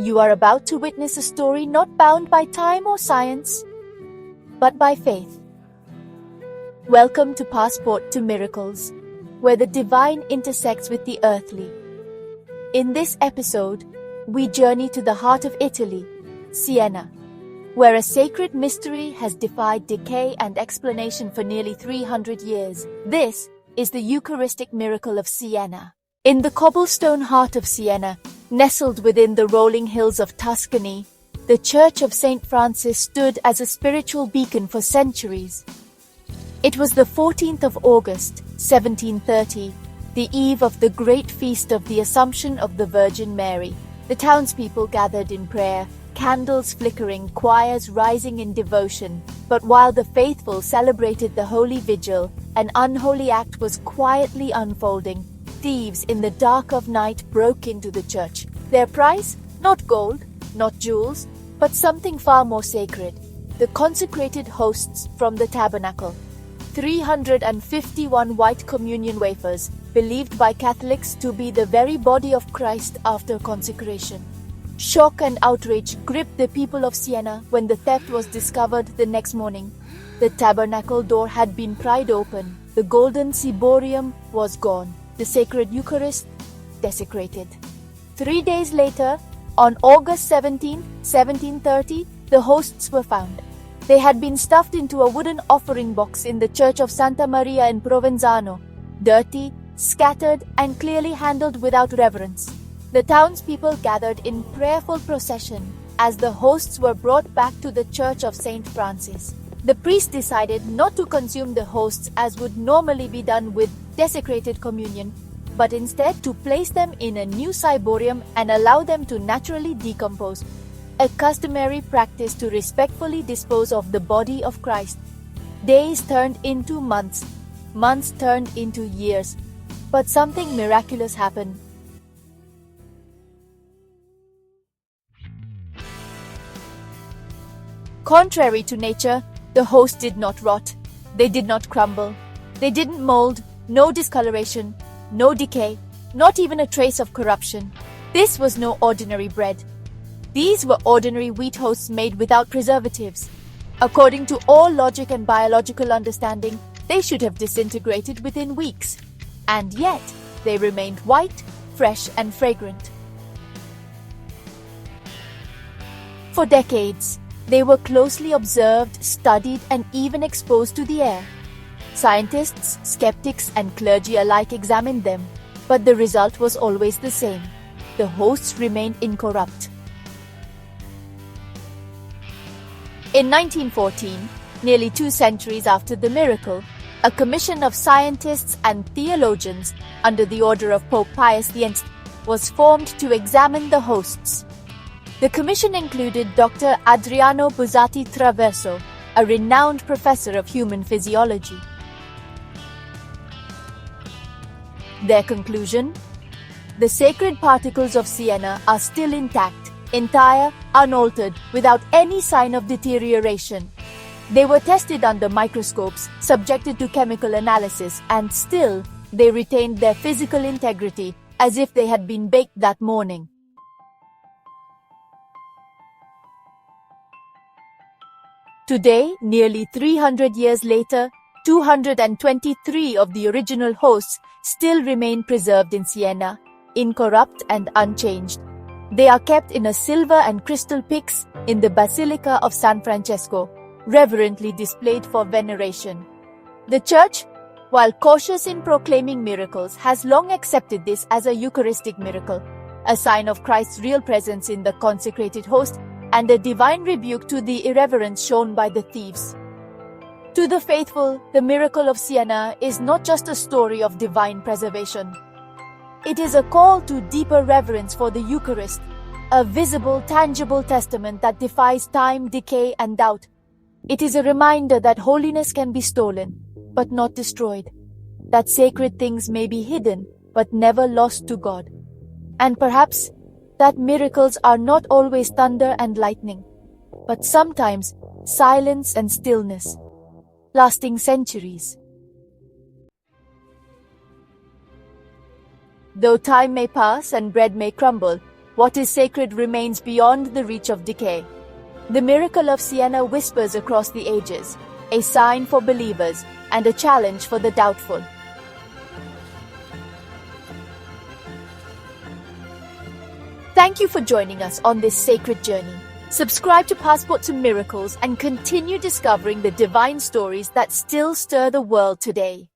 You are about to witness a story not bound by time or science, but by faith. Welcome to Passport to Miracles, where the divine intersects with the earthly. In this episode, we journey to the heart of Italy, Siena, where a sacred mystery has defied decay and explanation for nearly 300 years. This is the Eucharistic Miracle of Siena. In the cobblestone heart of Siena, nestled within the rolling hills of Tuscany, the Church of St. Francis stood as a spiritual beacon for centuries. It was the 14th of August, 1730, the eve of the great feast of the Assumption of the Virgin Mary. The townspeople gathered in prayer, candles flickering, choirs rising in devotion. But while the faithful celebrated the Holy Vigil, an unholy act was quietly unfolding. Thieves in the dark of night broke into the church. Their prize? Not gold, not jewels, but something far more sacred. The consecrated hosts from the tabernacle. 351 white communion wafers, believed by Catholics to be the very body of Christ after consecration. Shock and outrage gripped the people of Siena when the theft was discovered the next morning. The tabernacle door had been pried open. The golden ciborium was gone. The sacred Eucharist desecrated. 3 days later, on August 17, 1730, the hosts were found. They had been stuffed into a wooden offering box in the church of Santa Maria in Provenzano, dirty, scattered, and clearly handled without reverence. The townspeople gathered in prayerful procession as the hosts were brought back to the church of St. Francis. The priest decided not to consume the hosts as would normally be done with desecrated communion, but instead to place them in a new ciborium and allow them to naturally decompose, a customary practice to respectfully dispose of the body of Christ. Days turned into months, months turned into years, but something miraculous happened. Contrary to nature, the hosts did not rot, they did not crumble, they didn't mold, no discoloration, no decay, not even a trace of corruption. This was no ordinary bread. These were ordinary wheat hosts made without preservatives. According to all logic and biological understanding, they should have disintegrated within weeks. And yet, they remained white, fresh, and fragrant. For decades, they were closely observed, studied, and even exposed to the air. Scientists, skeptics, and clergy alike examined them, but the result was always the same. The hosts remained incorrupt. In 1914, nearly 2 centuries after the miracle, a commission of scientists and theologians under the order of Pope Pius X was formed to examine the hosts. The commission included Dr. Adriano Buzzati Traverso, a renowned professor of human physiology. Their conclusion? The sacred particles of Siena are still intact, entire, unaltered, without any sign of deterioration. They were tested under microscopes, subjected to chemical analysis, and still, they retained their physical integrity as if they had been baked that morning. Today, nearly 300 years later, 223 of the original hosts still remain preserved in Siena, incorrupt and unchanged. They are kept in a silver and crystal pyx in the Basilica of San Francesco, reverently displayed for veneration. The Church, while cautious in proclaiming miracles, has long accepted this as a Eucharistic miracle, a sign of Christ's real presence in the consecrated host and a divine rebuke to the irreverence shown by the thieves. To the faithful, the miracle of Siena is not just a story of divine preservation. It is a call to deeper reverence for the Eucharist, a visible, tangible testament that defies time, decay, and doubt. It is a reminder that holiness can be stolen, but not destroyed, that sacred things may be hidden, but never lost to God. And perhaps that miracles are not always thunder and lightning, but sometimes silence and stillness, lasting centuries. Though time may pass and bread may crumble, What is sacred remains beyond the reach of decay. The miracle of Siena whispers across the ages, a sign for believers and a challenge for the doubtful. Thank you for joining us on this sacred journey. Subscribe to Passport to Miracles and continue discovering the divine stories that still stir the world today.